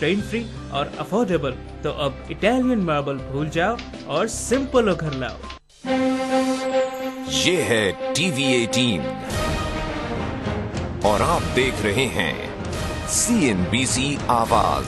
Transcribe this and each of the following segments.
Strain free और affordable, तो अब इटालियन मार्बल भूल जाओ और सिंपल घर लाओ। ये है टीवी 18 और आप देख रहे हैं CNBC आवाज।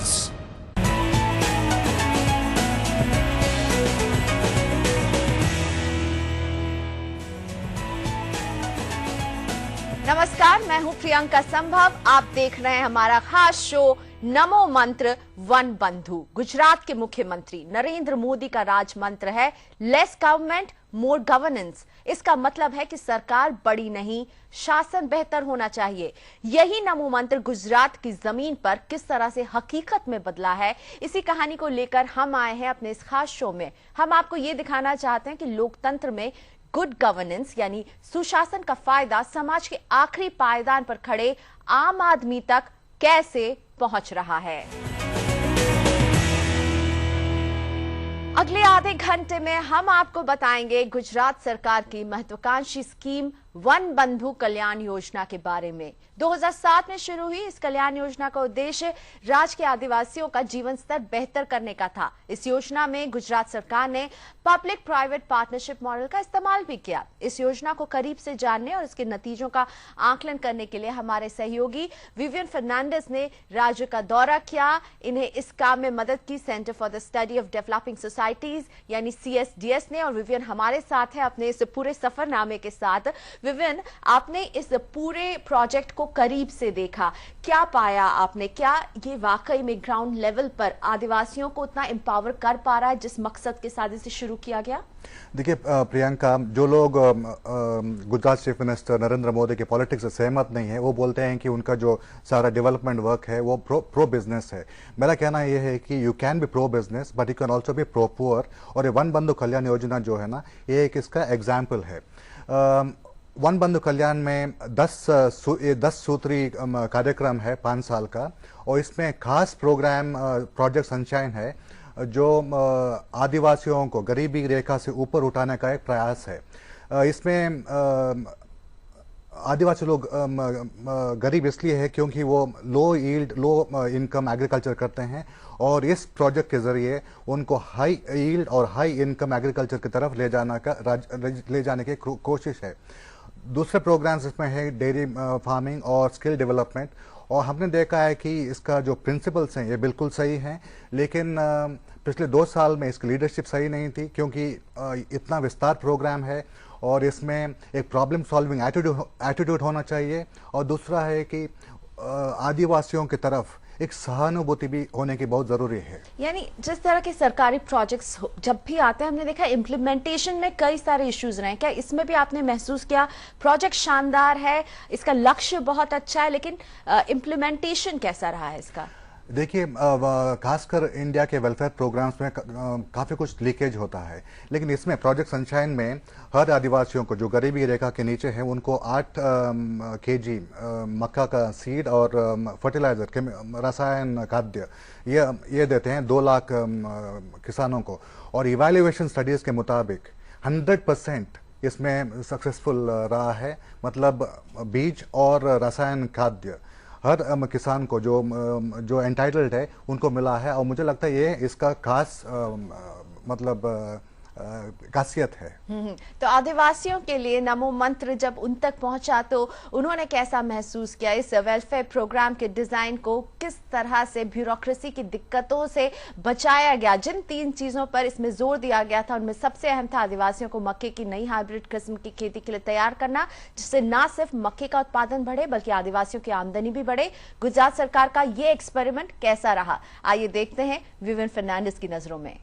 नमस्कार, मैं हूं प्रियंका संभव। आप देख रहे हैं हमारा खास शो नमो मंत्र वन बंधु। गुजरात के मुख्यमंत्री नरेंद्र मोदी का राज मंत्र है लेस गवर्नमेंट मोर गवर्नेंस। इसका मतलब है कि सरकार बड़ी नहीं, शासन बेहतर होना चाहिए। यही नमो मंत्र गुजरात की जमीन पर किस तरह से हकीकत में बदला है, इसी कहानी को लेकर हम आए हैं अपने इस खास शो में। हम आपको ये दिखाना चाहते हैं कि लोकतंत्र में गुड गवर्नेंस यानी सुशासन का फायदा समाज के आखिरी पायदान पर खड़े आम आदमी तक कैसे पहुंच रहा है। अगले आधे घंटे में हम आपको बताएंगे गुजरात सरकार की महत्वाकांक्षी स्कीम वन बंधु कल्याण योजना के बारे में। 2007 में शुरू हुई इस कल्याण योजना का उद्देश्य राज्य के आदिवासियों का जीवन स्तर बेहतर करने का था। इस योजना में गुजरात सरकार ने पब्लिक प्राइवेट पार्टनरशिप मॉडल का इस्तेमाल भी किया। इस योजना को करीब से जानने और इसके नतीजों का आकलन करने के लिए हमारे सहयोगी विवियन फर्नांडिस ने राज्य का दौरा किया। इन्हें इस काम में मदद की centre for the study of developing societies यानी CSDS ने। और विवियन हमारे साथ है अपने इस पूरे सफरनामे के साथ। विवियन, आपने इस पूरे प्रोजेक्ट को करीब से देखा, क्या पाया आपने? क्या ये वाकई में ग्राउंड लेवल पर आदिवासियों को उतना एम्पावर कर पा रहा है जिस मकसद के साथ इसे शुरू किया गया? देखिए प्रियंका, जो लोग गुजरात चीफ मिनिस्टर नरेंद्र मोदी के पॉलिटिक्स से सहमत नहीं है, वो बोलते हैं कि उनका जो सारा डेवलपमेंट वर्क है वो प्रो बिजनेस है। मेरा कहना यह है कि you can be pro business but you can also be pro poor. और ये वन बंधु कल्याण योजना जो है ना, ये एक इसका एग्जाम्पल है। वन बंधु कल्याण में 10 सूत्री कार्यक्रम है 5 साल का, और इसमें खास प्रोग्राम प्रोजेक्ट सनशाइन है जो आदिवासियों को गरीबी रेखा से ऊपर उठाने का एक प्रयास है। इसमें आदिवासी लोग गरीब इसलिए है क्योंकि वो लो इनकम एग्रीकल्चर करते हैं, और इस प्रोजेक्ट के जरिए उनको हाई यील्ड और हाई इनकम एग्रीकल्चर की तरफ ले जाने की कोशिश है। दूसरे प्रोग्राम्स इसमें है डेयरी फार्मिंग और स्किल डेवलपमेंट, और हमने देखा है कि इसका जो प्रिंसिपल्स हैं ये बिल्कुल सही हैं, लेकिन पिछले 2 साल में इसकी लीडरशिप सही नहीं थी क्योंकि इतना विस्तार प्रोग्राम है और इसमें एक प्रॉब्लम सॉल्विंग एटीट्यूड होना चाहिए, और दूसरा है कि आदिवासियों की तरफ एक सहानुभूति भी होने की बहुत जरूरी है। यानी जिस तरह के सरकारी प्रोजेक्ट्स जब भी आते हैं, हमने देखा इम्प्लीमेंटेशन में कई सारे इश्यूज रहे। क्या इसमें भी आपने महसूस किया प्रोजेक्ट शानदार है, इसका लक्ष्य बहुत अच्छा है, लेकिन इम्प्लीमेंटेशन कैसा रहा है इसका? देखिए, खासकर इंडिया के वेलफेयर प्रोग्राम्स में काफ़ी कुछ लीकेज होता है, लेकिन इसमें प्रोजेक्ट सनशाइन में हर आदिवासियों को जो गरीबी रेखा के नीचे है उनको 8 kg मक्का का सीड और फर्टिलाइजर रसायन खाद्य ये देते हैं 2 लाख किसानों को। और इवैल्यूएशन स्टडीज़ के मुताबिक 100% इसमें सक्सेसफुल रहा है। मतलब बीज और रसायन खाद्य हर किसान को जो एंटाइटल्ड है उनको मिला है, और मुझे लगता है ये इसका खास खासियत है। तो आदिवासियों के लिए नमो मंत्र जब उन तक पहुंचा तो उन्होंने कैसा महसूस किया? इस वेलफेयर प्रोग्राम के डिजाइन को किस तरह से ब्यूरोक्रेसी की दिक्कतों से बचाया गया? जिन 3 चीजों पर इसमें जोर दिया गया था उनमें सबसे अहम था आदिवासियों को मक्के की नई हाइब्रिड किस्म की खेती के लिए तैयार करना, जिससे न सिर्फ मक्के का उत्पादन बढ़े बल्कि आदिवासियों की आमदनी भी बढ़े। गुजरात सरकार का ये एक्सपेरिमेंट कैसा रहा, आइए देखते हैं विवियन फर्नांडिस की नजरों में।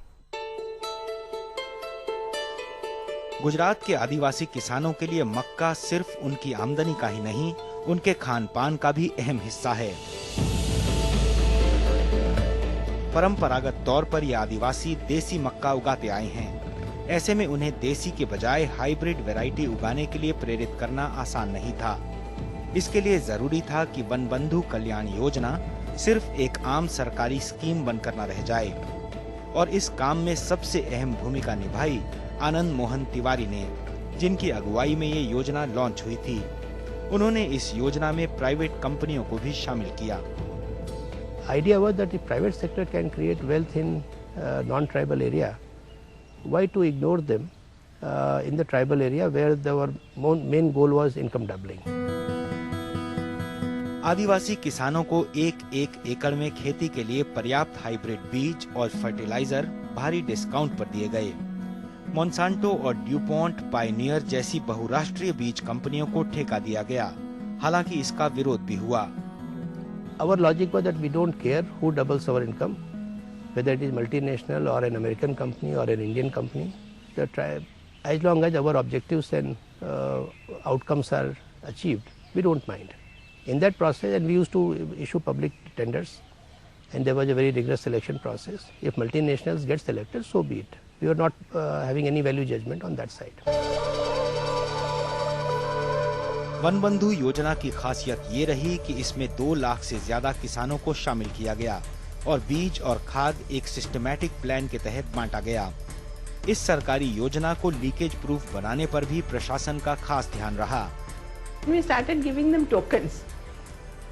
गुजरात के आदिवासी किसानों के लिए मक्का सिर्फ उनकी आमदनी का ही नहीं, उनके खान पान का भी अहम हिस्सा है। परंपरागत तौर पर ये आदिवासी देसी मक्का उगाते आए हैं। ऐसे में उन्हें देसी के बजाय हाइब्रिड वैरायटी उगाने के लिए प्रेरित करना आसान नहीं था। इसके लिए जरूरी था कि वन बंधु कल्याण योजना सिर्फ एक आम सरकारी स्कीम बनकर न रह जाए, और इस काम में सबसे अहम भूमिका निभाई आनंद मोहन तिवारी ने, जिनकी अगुवाई में ये योजना लॉन्च हुई थी। उन्होंने इस योजना में प्राइवेट कंपनियों को भी शामिल किया। idea was that if private sector can create wealth in non-tribal area, why to ignore them in the tribal area where our main goal was income doubling. आदिवासी किसानों को एक एकड़ में खेती के लिए पर्याप्त हाइब्रिड बीज और फर्टिलाइजर भारी डिस्काउंट पर दिए गए। मोन्सांटो और ड्यूपॉन्ट, पायनियर जैसी बहुराष्ट्रीय बीज कंपनियों को ठेका दिया गया। हालांकि इसका विरोध भी हुआ। Our logic was that we don't care who doubles our income, whether it is multinational or an American company or an Indian company. As long as our objectives and outcomes are achieved, we don't mind. In that process, and we used to issue public tenders, and there was a very rigorous selection process. If multinationals get selected, so be it. We were not having any value judgment on that side. One बंधु योजना की खासियत ये रही कि इसमें 2 लाख से ज्यादा किसानों को शामिल किया गया और बीज और खाद एक सिस्टमैटिक प्लान के तहत बांटा गया। इस सरकारी योजना को लीकेज प्रूफ बनाने पर भी प्रशासन का खास ध्यान रहा। We started giving them tokens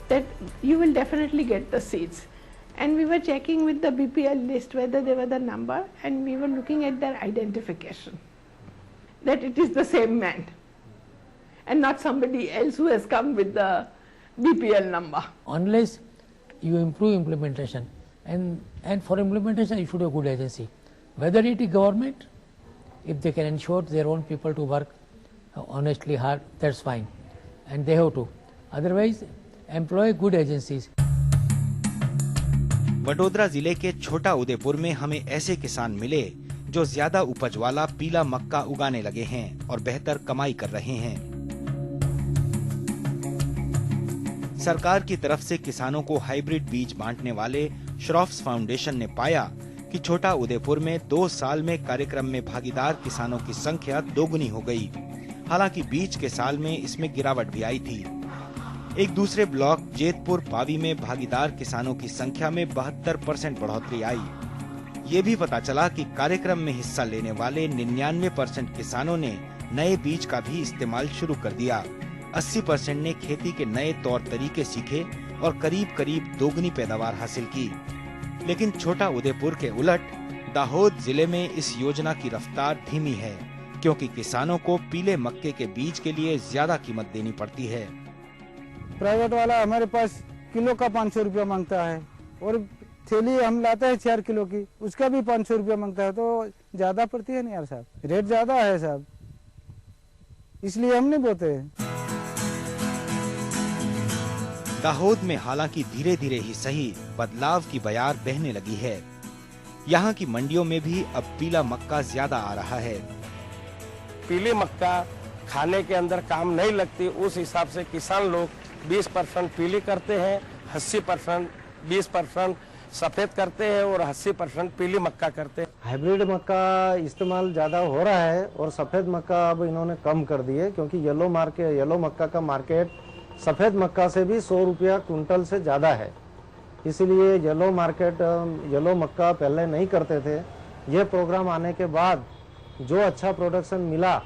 that you will definitely get the seeds, and we were checking with the BPL list whether they were the number, and we were looking at their identification, that it is the same man and not somebody else who has come with the BPL number. Unless you improve implementation, and for implementation you should have a good agency, whether it is government, if they can ensure their own people to work honestly hard, that's fine, and they have to, otherwise employ good agencies. Vadodara जिले के छोटा उदयपुर में हमें ऐसे किसान मिले जो ज्यादा उपज वाला पीला मक्का उगाने लगे हैं और बेहतर कमाई कर रहे हैं। सरकार की तरफ से किसानों को हाइब्रिड बीज बांटने वाले श्रॉफ्स फाउंडेशन ने पाया कि छोटा उदयपुर में 2 साल में कार्यक्रम में भागीदार किसानों की संख्या दोगुनी हो गई। हालांकि बीच के साल में इसमें गिरावट भी आई थी। एक दूसरे ब्लॉक जेतपुर पावी में भागीदार किसानों की संख्या में 72% बढ़ोतरी आई। ये भी पता चला कि कार्यक्रम में हिस्सा लेने वाले 99% किसानों ने नए बीज का भी इस्तेमाल शुरू कर दिया। 80% ने खेती के नए तौर तरीके सीखे और करीब दोगुनी पैदावार हासिल की। लेकिन छोटा उदयपुर के उलट दाहोद जिले में इस योजना की रफ्तार धीमी है, क्योंकि किसानों को पीले मक्के के बीज के लिए ज्यादा कीमत देनी पड़ती है। प्राइवेट वाला हमारे पास किलो का 500 रुपया मांगता है और थैली हम लाते हैं 4 किलो की, उसका भी 500 रुपया मांगता है, तो ज्यादा पड़ती है ना यार साहब, रेट ज्यादा है साहब, इसलिए हम नहीं बोते हैं। दाहोद में हालांकि धीरे धीरे ही सही बदलाव की बयार बहने लगी है। यहाँ की मंडियों में भी अब पीला मक्का ज्यादा आ रहा है। पीली मक्का खाने के अंदर काम नहीं लगती, उस हिसाब से किसान लोग 20% पीली करते हैं, 80% 20% सफेद करते हैं और 80% पीली मक्का करते हैं। हाइब्रिड मक्का इस्तेमाल ज्यादा हो रहा है और सफेद मक्का अब इन्होंने कम कर दिए, क्योंकि येलो मक्का का मार्केट सफेद मक्का से भी 100 रुपया क्विंटल से ज्यादा है। इसीलिए येलो मक्का पहले नहीं करते थे। ये प्रोग्राम आने के बाद जो अच्छा प्रोडक्शन मिला,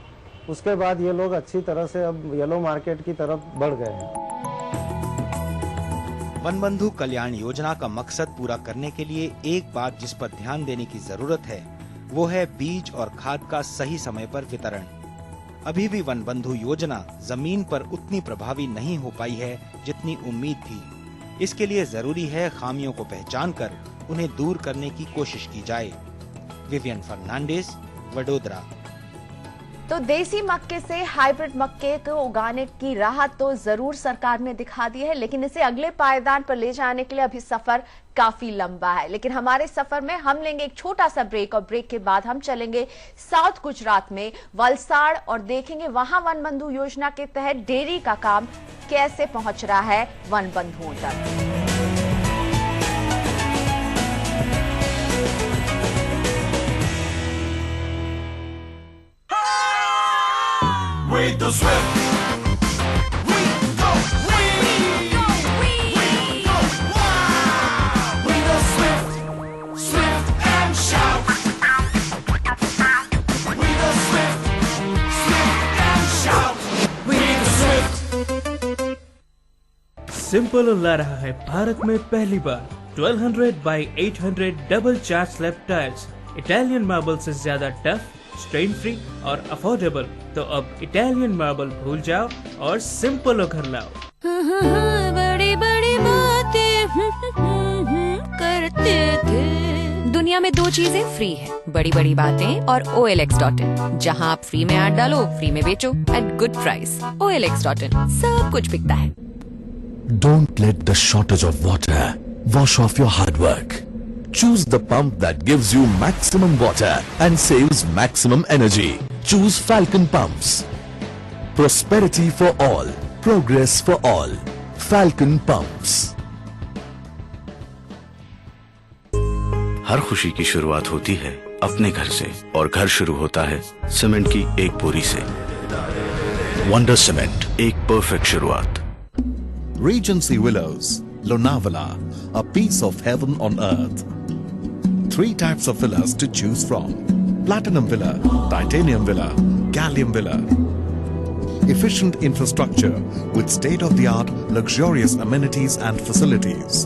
उसके बाद ये लोग अच्छी तरह से अब येलो मार्केट की तरफ बढ़ गए हैं। वन बंधु कल्याण योजना का मकसद पूरा करने के लिए एक बात जिस पर ध्यान देने की जरूरत है, वो है बीज और खाद का सही समय पर वितरण। अभी भी वन बंधु योजना जमीन पर उतनी प्रभावी नहीं हो पाई है जितनी उम्मीद थी। इसके लिए जरूरी है खामियों को पहचानकर उन्हें दूर करने की कोशिश की जाए। विवियन फर्नांडिस, वडोदरा। तो देसी मक्के से हाइब्रिड मक्के को उगाने की राह तो जरूर सरकार ने दिखा दी है, लेकिन इसे अगले पायदान पर ले जाने के लिए अभी सफर काफी लंबा है। लेकिन हमारे सफर में हम लेंगे एक छोटा सा ब्रेक और ब्रेक के बाद हम चलेंगे साउथ गुजरात में वलसाड़ और देखेंगे वहां वन बंधु योजना के तहत डेयरी का काम कैसे पहुंच रहा है वन बंधुओं तक। With the swift, we go, we go, we go, wow! With the swift and shout. With the swift and shout. With the swift. Simple ला रहा है भारत में पहली बार 1200 by 800 double charge slab tiles Italian marble से ज्यादा tough, strain free और affordable. तो अब इटालियन मार्बल भूल जाओ और सिंपल घर लाओ। बड़ी बड़ी बातें करते थे। दुनिया में दो चीजें फ्री है, बड़ी बड़ी बातें और OLX.in, जहां आप फ्री में ऐड डालो, फ्री में बेचो एट गुड प्राइस। OLX.in, सब कुछ बिकता है। Don't let the shortage of water wash off your hard work. Choose the pump that gives you maximum water and saves maximum energy. Choose Falcon Pumps. Prosperity for all, progress for all. Falcon Pumps. हर खुशी की शुरुआत होती है अपने घर से, और घर शुरू होता है सीमेंट की एक बोरी से। वंडर सीमेंट, एक परफेक्ट शुरुआत। Regency Willows, Lonavala, a piece of heaven on earth. 3 types of villas to choose from: Platinum Villa, Titanium Villa, Gallium Villa. Efficient infrastructure with state-of-the-art luxurious amenities and facilities.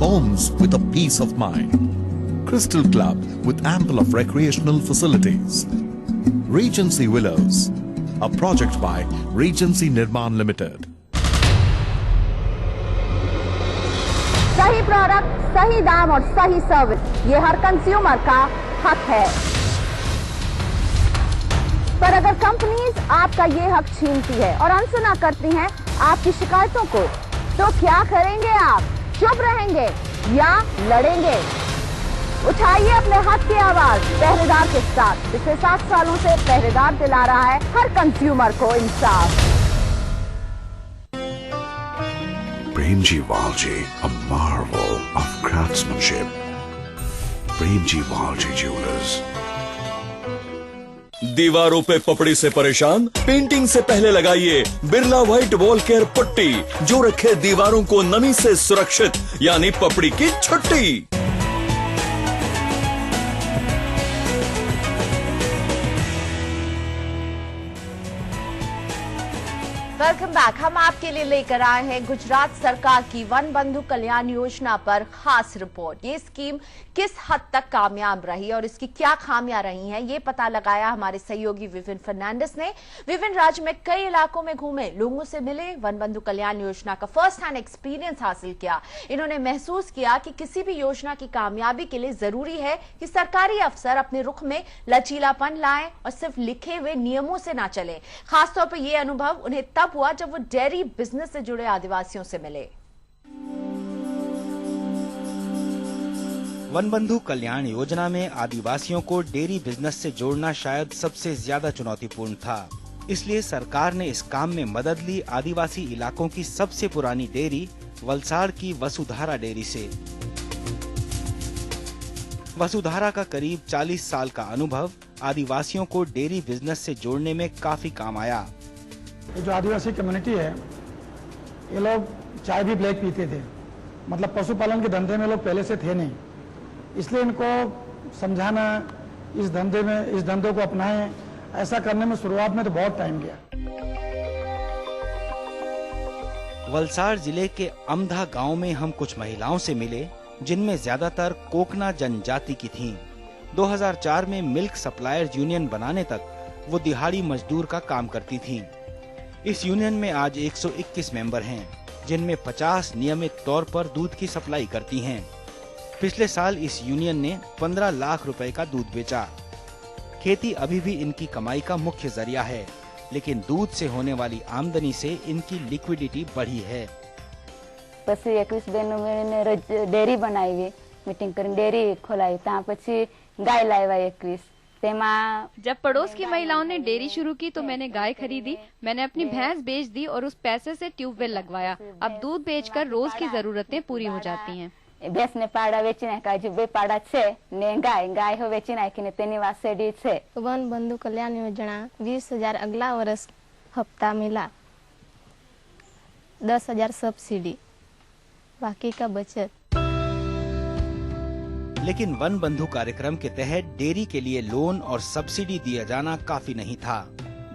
Homes with a peace of mind. Crystal Club with ample of recreational facilities. Regency Willows, a project by Regency Nirman Limited. सही product, सही दाम और सही service, ये हर consumer का हक है। पर अगर कंपनीज आपका ये हक छीनती है और अनसुना करती हैं आपकी शिकायतों को, तो क्या करेंगे आप? चुप रहेंगे या लड़ेंगे? उठाइए अपने हक की आवाज पहरेदार के साथ। पिछले 7 सालों से पहरेदार दिला रहा है हर कंज्यूमर को इंसाफ। Premji Walji, a marvel of craftsmanship. Premji Walji Jewelers. दीवारों पे पपड़ी से परेशान? पेंटिंग से पहले लगाइए बिरला व्हाइट वॉल केयर पट्टी, जो रखे दीवारों को नमी से सुरक्षित, यानी पपड़ी की छुट्टी। Welcome back. हम आपके लिए लेकर आए हैं गुजरात सरकार की वन बंधु कल्याण योजना पर खास रिपोर्ट। ये स्कीम किस हद तक कामयाब रही और इसकी क्या खामियां रही हैं, ये पता लगाया हमारे सहयोगी विपिन फर्नांडिस ने। विपिन राज्य में कई इलाकों में घूमे, लोगों से मिले, वन बंधु कल्याण योजना का फर्स्ट हैंड एक्सपीरियंस हासिल किया। इन्होंने महसूस किया कि किसी भी योजना की कामयाबी के लिए जरूरी है कि सरकारी अफसर अपने रुख में लचीलापन लाएं और सिर्फ लिखे हुए नियमों से ना चले। खासतौर पर यह अनुभव उन्हें तब हुआ जब वो डेयरी बिजनेस से जुड़े आदिवासियों से मिले। वन बंधु कल्याण योजना में आदिवासियों को डेयरी बिजनेस से जोड़ना शायद सबसे ज्यादा चुनौतीपूर्ण था। इसलिए सरकार ने इस काम में मदद ली आदिवासी इलाकों की सबसे पुरानी डेयरी वलसाड़ की वसुधारा डेयरी से। वसुधारा का करीब 40 साल का अनुभव आदिवासियों को डेयरी बिजनेस से जोड़ने में काफी काम आया। ये जो आदिवासी कम्युनिटी है, ये लोग चाय भी ब्लैक पीते थे, मतलब पशुपालन के धंधे में लोग पहले से थे नहीं, इसलिए इनको समझाना, इस धंधे को अपनाएं, ऐसा करने में शुरुआत में तो बहुत टाइम गया। वलसाड़ जिले के अमधा गांव में हम कुछ महिलाओं से मिले, जिनमें ज्यादातर कोकना जनजाति की थीं। 2004 में मिल्क सप्लायर्स यूनियन बनाने तक वो दिहाड़ी मजदूर का काम करती थीं। इस यूनियन में आज 121 मेंबर हैं, जिनमें 50 नियमित तौर पर दूध की सप्लाई करती हैं। पिछले साल इस यूनियन ने 15 लाख रुपए का दूध बेचा। खेती अभी भी इनकी कमाई का मुख्य जरिया है, लेकिन दूध से होने वाली आमदनी से इनकी लिक्विडिटी बढ़ी है। પછી 21 બહેનો મેળીને ડેરી બનાવી, મીટિંગ કરીને ડેરી ખોલાવી, ત્યાં પછી ગાય લાવ્યા 21। जब पड़ोस की महिलाओं ने डेयरी शुरू की तो मैंने गाय खरीदी, मैंने अपनी भैंस बेच दी और उस पैसे से ट्यूबवेल लगवाया। अब दूध बेचकर रोज की जरूरतें पूरी हो जाती हैं। भैंस ने पाड़ा वेची नाख्या, जो 2 पाड़ा छे ने गाय हो वेची नाखीने तेनी वात सेडी छे। वन बंधु कल्याण योजना 20,000 अगला वर्ष हफ्ता मिला, 10,000 सब्सिडी, बाकी का बचत। लेकिन वन बंधु कार्यक्रम के तहत डेयरी के लिए लोन और सब्सिडी दिया जाना काफी नहीं था।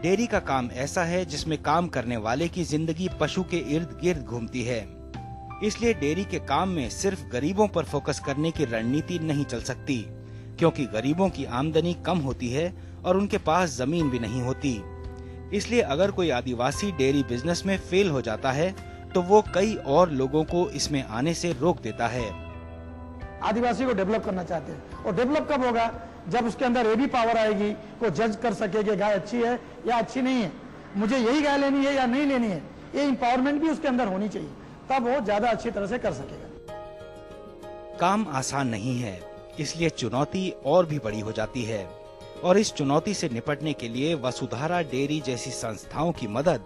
डेयरी का काम ऐसा है जिसमें काम करने वाले की जिंदगी पशु के इर्द गिर्द घूमती है। इसलिए डेयरी के काम में सिर्फ गरीबों पर फोकस करने की रणनीति नहीं चल सकती, क्योंकि गरीबों की आमदनी कम होती है और उनके पास जमीन भी नहीं होती। इसलिए अगर कोई आदिवासी डेयरी बिजनेस में फेल हो जाता है तो वो कई और लोगों को इसमें आने से रोक देता है। आदिवासी को डेवलप करना चाहते हैं, और डेवलप कब होगा? जब उसके अंदर ये भी पावर आएगी, वो जज कर सके कि गाय अच्छी है या अच्छी नहीं है, मुझे यही गाय लेनी है या नहीं लेनी है। ये इंपावरमेंट भी उसके अंदर होनी चाहिए, तब वो ज्यादा अच्छी तरह से कर सकेगा। काम आसान नहीं है, इसलिए चुनौती और भी बड़ी हो जाती है, और इस चुनौती से निपटने के लिए वसुधारा डेयरी जैसी संस्थाओं की मदद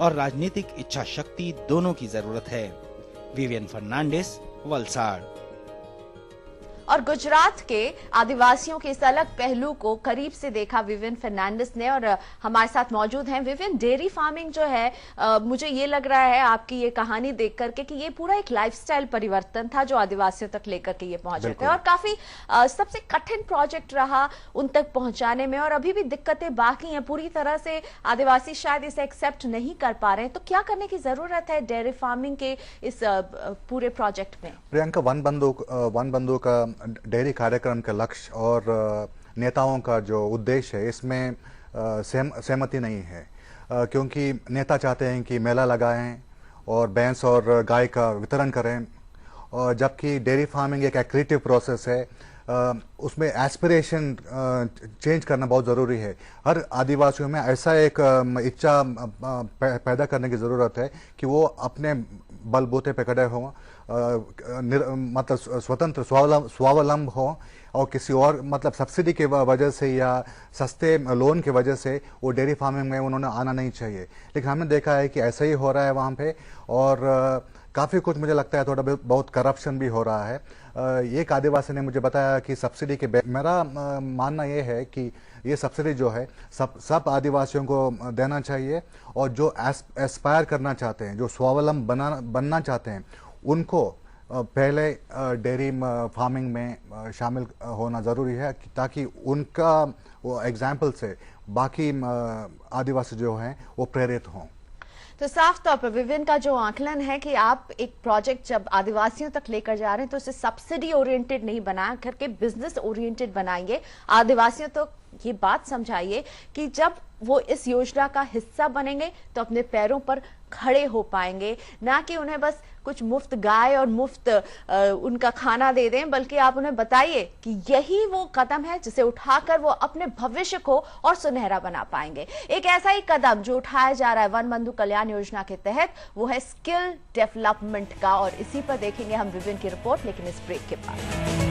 और राजनीतिक इच्छा शक्ति दोनों की जरूरत है। विवियन फर्नांडिस, वलसाड़। और गुजरात के आदिवासियों के इस अलग पहलू को करीब से देखा विवियन फर्नांडिस ने, और हमारे साथ मौजूद हैं विवियन। डेयरी फार्मिंग जो है, मुझे ये लग रहा है आपकी ये कहानी देख करके कि ये पूरा एक लाइफस्टाइल परिवर्तन था जो आदिवासियों तक लेकर के ये पहुंचे थे, और काफी सबसे कठिन प्रोजेक्ट रहा उन तक पहुंचाने में, और अभी भी दिक्कतें बाकी हैं। पूरी तरह से आदिवासी शायद इसे एक्सेप्ट नहीं कर पा रहे हैं, तो क्या करने की जरूरत है डेयरी फार्मिंग के इस पूरे प्रोजेक्ट में? प्रियंका, वन बंधु का डेयरी कार्यक्रम का लक्ष्य और नेताओं का जो उद्देश्य है, इसमें सहमति नहीं है, क्योंकि नेता चाहते हैं कि मेला लगाएं और भैंस और गाय का वितरण करें, और जबकि डेयरी फार्मिंग एक क्रिएटिव प्रोसेस है, उसमें एस्पिरेशन चेंज करना बहुत ज़रूरी है। हर आदिवासियों में ऐसा एक इच्छा पैदा करने की ज़रूरत है कि वो अपने बलबूते पे खड़े हों, मतलब स्वतंत्र स्वावलंब हो, और किसी और मतलब सब्सिडी की वजह से या सस्ते लोन की वजह से वो डेयरी फार्मिंग में उन्होंने आना नहीं चाहिए। लेकिन हमने देखा है कि ऐसा ही हो रहा है वहाँ पे, और काफ़ी कुछ मुझे लगता है थोड़ा बहुत करप्शन भी हो रहा है। एक आदिवासी ने मुझे बताया कि सब्सिडी के मेरा मानना ये है कि ये सब्सिडी जो है सब आदिवासियों को देना चाहिए, और जो एस्पायर करना चाहते हैं, जो स्वावलंब बनना चाहते हैं, उनको पहले डेयरी फार्मिंग में शामिल होना ज़रूरी है, ताकि उनका वो एग्जाम्पल से बाकी आदिवासी जो हैं वो प्रेरित हों। तो साफ तौर पर विवियन का जो आकलन है कि आप एक प्रोजेक्ट जब आदिवासियों तक लेकर जा रहे हैं तो उसे सब्सिडी ओरिएंटेड नहीं बना करके बिजनेस ओरिएंटेड बनाइए। आदिवासियों तो ये बात समझाइए कि जब वो इस योजना का हिस्सा बनेंगे तो अपने पैरों पर खड़े हो पाएंगे, ना कि उन्हें बस कुछ मुफ्त गाय और मुफ्त उनका खाना दे दें, बल्कि आप उन्हें बताइए कि यही वो कदम है जिसे उठाकर वो अपने भविष्य को और सुनहरा बना पाएंगे। एक ऐसा ही कदम जो उठाया जा रहा है वन बंधु कल्याण योजना के तहत, वो है स्किल डेवलपमेंट का, और इसी पर देखेंगे हम विवियन की रिपोर्ट, लेकिन इस ब्रेक के बाद।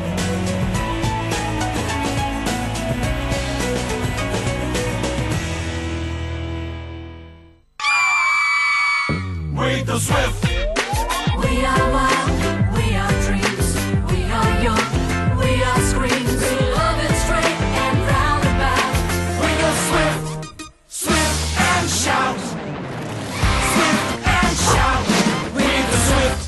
We the swift. We are wild. We are dreams. We are young. We are screams. We love it straight and roundabout. We are swift. Swift and shout. Swift and shout. We the swift.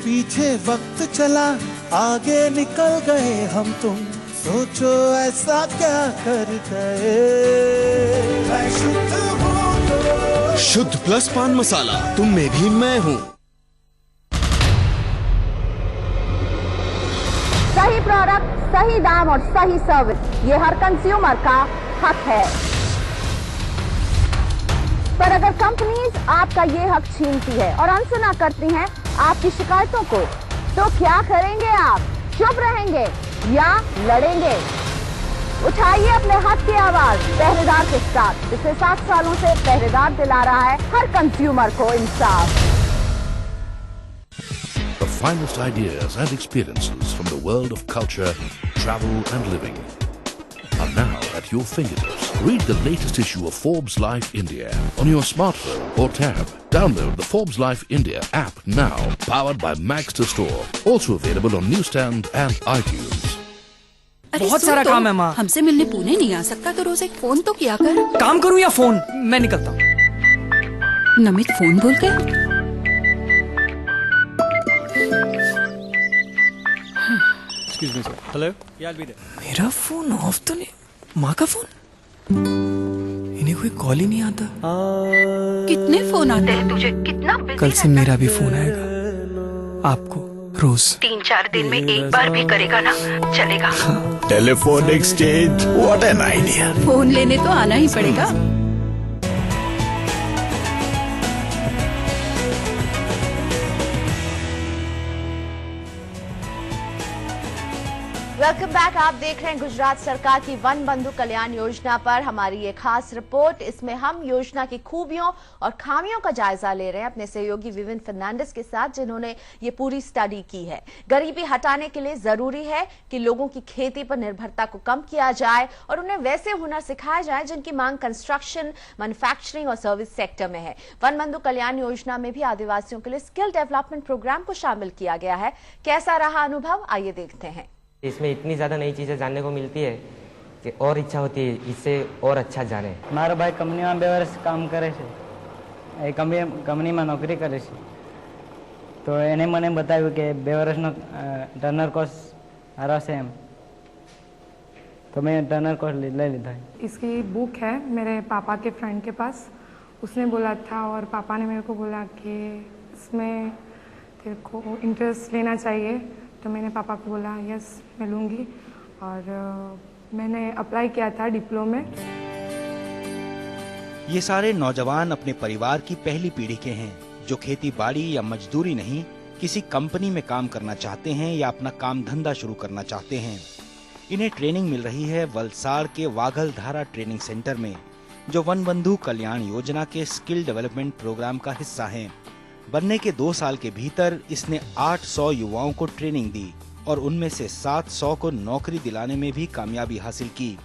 पीछे वक्त चला, आगे निकल गए हम तुम, सोचो ऐसा क्या कर गए। मैं शुद्ध हूँ तो शुद्ध प्लस पान मसाला, तुम में भी मैं हूँ। सही प्रोडक्ट, सही दाम और सही सर्विस, ये हर कंज्यूमर का हक है। पर अगर कंपनीज आपका ये हक छीनती है और अनसुना करती हैं आपकी शिकायतों को, तो क्या करेंगे आप? चुप रहेंगे या लड़ेंगे? उठाइए अपने हक की आवाज पहरेदार के साथ। पिछले 7 सालों से पहरेदार दिला रहा है हर कंज्यूमर को इंसाफ। The finest ideas and experiences from the world of culture, travel and living. are now at your fingertips. Read the latest issue of Forbes Life India on your smartphone or tab. Download the Forbes Life India app now, powered by Maxter Store. Also available on Newsstand and iTunes. बहुत सारा काम है माँ। हमसे मिलने पुणे नहीं आ सकता तो रोज एक फोन तो किया कर। काम करूँ या फोन? मैं निकलता हूँ। नमित फोन बोल के हेलो, मेरा फोन ऑफ तो नहीं, माँ का फोन? इन्हें कोई कॉल ही नहीं आता। कितने फोन आते हैं तुझे? कितना बिजी? कल से मेरा भी फोन आएगा आपको रोज। 3-4 दिन में एक बार भी करेगा ना, चलेगा। Telephone exchange, what an idea. Phone लेने तो आना ही पड़ेगा। Welcome back. आप देख रहे हैं गुजरात सरकार की वन बंधु कल्याण योजना पर हमारी ये खास रिपोर्ट। इसमें हम योजना की खूबियों और खामियों का जायजा ले रहे हैं अपने सहयोगी विविन फर्नांडिस के साथ, जिन्होंने ये पूरी स्टडी की है। गरीबी हटाने के लिए जरूरी है कि लोगों की खेती पर निर्भरता को कम किया जाए और उन्हें वैसे हुनर सिखाया जाए जिनकी मांग कंस्ट्रक्शन, मैन्युफैक्चरिंग और सर्विस सेक्टर में है। वन बंधु कल्याण योजना में भी आदिवासियों के लिए स्किल डेवलपमेंट प्रोग्राम को शामिल किया गया है। कैसा रहा अनुभव, आइए देखते हैं। इसमें इतनी ज़्यादा नई चीज़ें जानने को मिलती है कि और इच्छा होती है इससे और अच्छा जाने। मारो भाई कंपनी में 2 વર્ષ કામ કરે છે, એ કંપનીમાં નોકરી કરે છે, તો એને મને બતાવ્યું કે 2 વર્ષનો ટર્નર કોર્સ સારો છે એમ, તો મેં ટર્નર કોર્સ ले લીધા। इसकी बुक है मेरे पापा के फ्रेंड के पास, उसने बोला था और पापा ने मेरे को बोला कि इसमें तेरे को इंटरेस्ट लेना चाहिए, तो मैंने पापा को बोला यस मैं लूँगी और मैंने अप्लाई किया था डिप्लोमा में। ये सारे नौजवान अपने परिवार की पहली पीढ़ी के हैं जो खेती बाड़ी या मजदूरी नहीं, किसी कंपनी में काम करना चाहते हैं या अपना काम धंधा शुरू करना चाहते हैं। इन्हें ट्रेनिंग मिल रही है वलसाड़ के वागलधारा ट्रेनिंग सेंटर में, जो वन बंधु कल्याण योजना के स्किल डेवलपमेंट प्रोग्राम का हिस्सा है। बनने के 2 साल के भीतर इसने 800 युवाओं को ट्रेनिंग दी और उनमें से 700 को नौकरी दिलाने में भी कामयाबी हासिल की।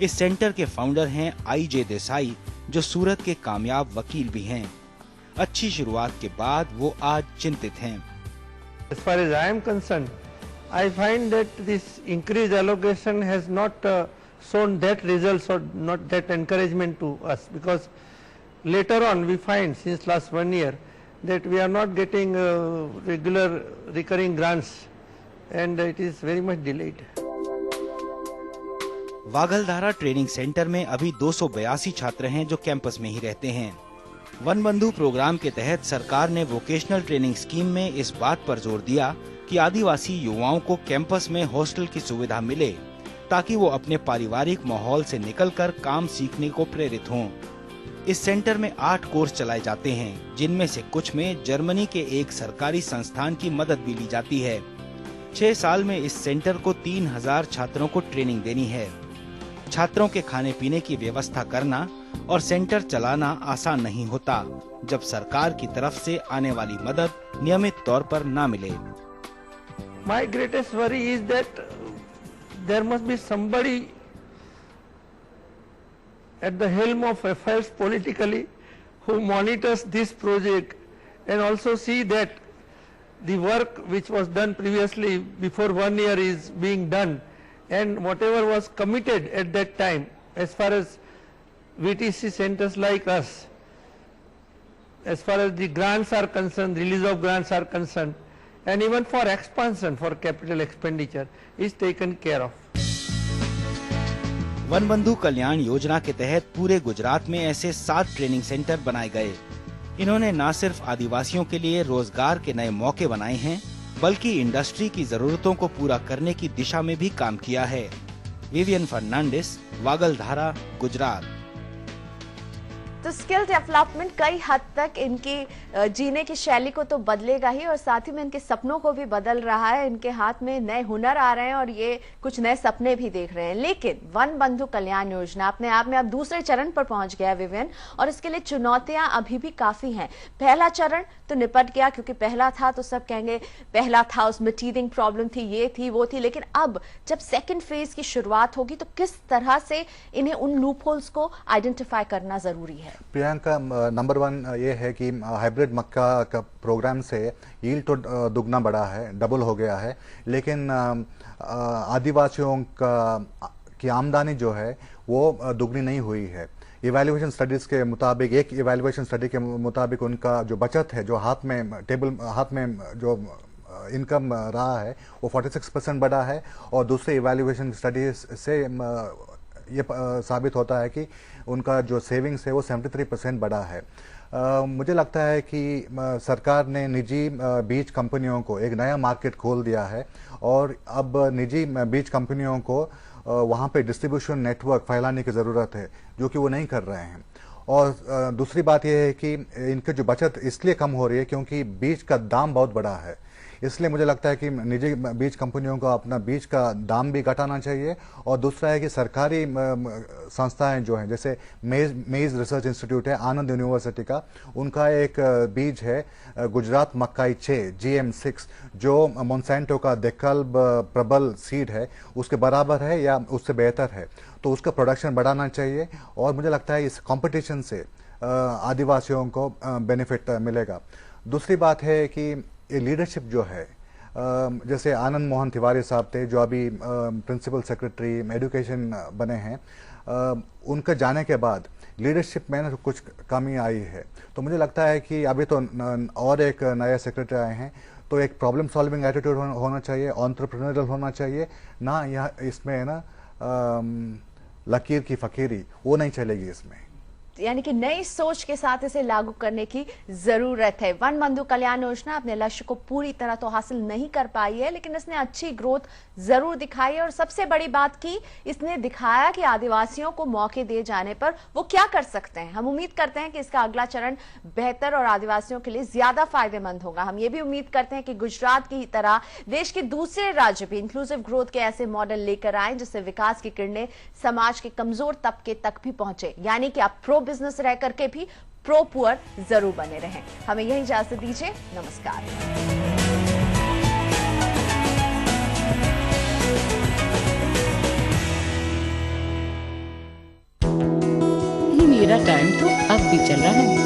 इस सेंटर के फाउंडर हैं आई.जे. देसाई, जो सूरत के कामयाब वकील भी हैं। अच्छी शुरुआत के बाद वो आज चिंतित हैं। As far as I am concerned, I find that this increased allocation has not shown that results or not that encouragement to us, because later on we find since last 1 year that we are not getting regular recurring grants and it is very much delayed. Vaghaldhara training centre में अभी 282 छात्र हैं जो campus में ही रहते हैं। One बंधु programme के तहत सरकार ने वोकेशनल ट्रेनिंग स्कीम में इस बात पर जोर दिया कि आदिवासी युवाओं को कैंपस में हॉस्टल की सुविधा मिले, ताकि वो अपने पारिवारिक माहौल से निकलकर काम सीखने को प्रेरित हों। इस सेंटर में 8 कोर्स चलाए जाते हैं, जिनमें से कुछ में जर्मनी के एक सरकारी संस्थान की मदद भी ली जाती है। 6 साल में इस सेंटर को 3000 छात्रों को ट्रेनिंग देनी है। छात्रों के खाने पीने की व्यवस्था करना और सेंटर चलाना आसान नहीं होता, जब सरकार की तरफ से आने वाली मदद नियमित तौर पर ना मिले। My greatest worry is that there must be somebody at the helm of affairs politically who monitors this project and also see that the work which was done previously before 1 year is being done, and whatever was committed at that time as far as VTC centers like us, as far as the grants are concerned, release of grants are concerned, and even for expansion, for capital expenditure is taken care of. One बंधु कल्याण योजना के तहत पूरे गुजरात में ऐसे 7 training centre बनाए गए। इन्होंने न सिर्फ आदिवासियों के लिए रोजगार के नए मौके बनाए हैं, बल्कि इंडस्ट्री की जरूरतों को पूरा करने की दिशा में भी काम किया है। विवियन फर्नांडिस, वागलधारा, गुजरात। तो स्किल डेवलपमेंट कई हद तक इनकी जीने की शैली को तो बदलेगा ही, और साथ ही में इनके सपनों को भी बदल रहा है। इनके हाथ में नए हुनर आ रहे हैं और ये कुछ नए सपने भी देख रहे हैं। लेकिन वन बंधु कल्याण योजना अपने आप में अब दूसरे चरण पर पहुंच गया विवियन, और इसके लिए चुनौतियां अभी भी काफी हैं। पहला चरण तो निपट गया, क्योंकि पहला था तो सब कहेंगे पहला था, उसमें टीथिंग प्रॉब्लम थी, ये थी वो थी। लेकिन अब जब सेकंड फेज की शुरुआत होगी तो किस तरह से इन्हें उन लूपहोल्स को आइडेंटिफाई करना जरूरी है। प्रियंका, नंबर 1 ये है कि हाइब्रिड मक्का का प्रोग्राम से यील्ड तो दुगना बढ़ा है, डबल हो गया है, लेकिन आदिवासियों की आमदनी जो है वो दुगनी नहीं हुई है। इवैल्यूएशन स्टडीज के मुताबिक, एक इवैल्यूएशन स्टडी के मुताबिक उनका जो बचत है, जो हाथ में जो इनकम रहा है वो 46% बढ़ा है, और दूसरे इवैल्यूएशन स्टडीज से ये साबित होता है कि उनका जो सेविंग्स है वो 73% बढ़ा है। मुझे लगता है कि सरकार ने निजी बीज कंपनियों को एक नया मार्केट खोल दिया है, और अब निजी बीज कंपनियों को वहाँ पे डिस्ट्रीब्यूशन नेटवर्क फैलाने की ज़रूरत है, जो कि वो नहीं कर रहे हैं। और दूसरी बात यह है कि इनकी जो बचत इसलिए कम हो रही है क्योंकि बीज का दाम बहुत बड़ा है। इसलिए मुझे लगता है कि निजी बीज कंपनियों को अपना बीज का दाम भी घटाना चाहिए। और दूसरा है कि सरकारी संस्थाएं जो हैं, जैसे मेज रिसर्च इंस्टीट्यूट है आनंद यूनिवर्सिटी का, उनका एक बीज है गुजरात मक्काई 6 GM6, जो मोन्सेंटो का देकल्ब प्रबल सीड है उसके बराबर है या उससे बेहतर है, तो उसका प्रोडक्शन बढ़ाना चाहिए। और मुझे लगता है इस कंपटीशन से आदिवासियों को बेनिफिट मिलेगा। दूसरी बात है कि ये लीडरशिप जो है, जैसे आनंद मोहन तिवारी साहब थे जो अभी प्रिंसिपल सेक्रेटरी एजुकेशन बने हैं, उनके जाने के बाद लीडरशिप में ना कुछ कमी आई है। तो मुझे लगता है कि अभी तो और एक नए सेक्रेटरी आए हैं, तो एक प्रॉब्लम सॉल्विंग एटीट्यूड होना चाहिए, एंटरप्रेन्योरियल होना चाहिए ना। यहाँ इसमें है ना लकीर की फकीरी वो नहीं चलेगी इसमें। यानी कि नई सोच के साथ इसे लागू करने की जरूरत है। वन बंधु कल्याण योजना अपने लक्ष्य को पूरी तरह तो हासिल नहीं कर पाई है, लेकिन इसने अच्छी ग्रोथ जरूर दिखाई है। और सबसे बड़ी बात की इसने दिखाया कि आदिवासियों को मौके दिए जाने पर वो क्या कर सकते हैं। हम उम्मीद करते हैं कि इसका अगला चरण बेहतर और आदिवासियों के लिए ज्यादा फायदेमंद होगा। हम ये भी उम्मीद करते हैं कि गुजरात की तरह देश के दूसरे राज्य भी इंक्लूसिव ग्रोथ के ऐसे मॉडल लेकर आए जिससे विकास की किरणें समाज के कमजोर तबके तक भी पहुंचे। यानी कि आप प्रो बिजनेस रह करके भी प्रो पुअर जरूर बने रहें। हमें यही इजाजत दीजिए, नमस्कार। मेरा टाइम तो अब भी चल रहा है।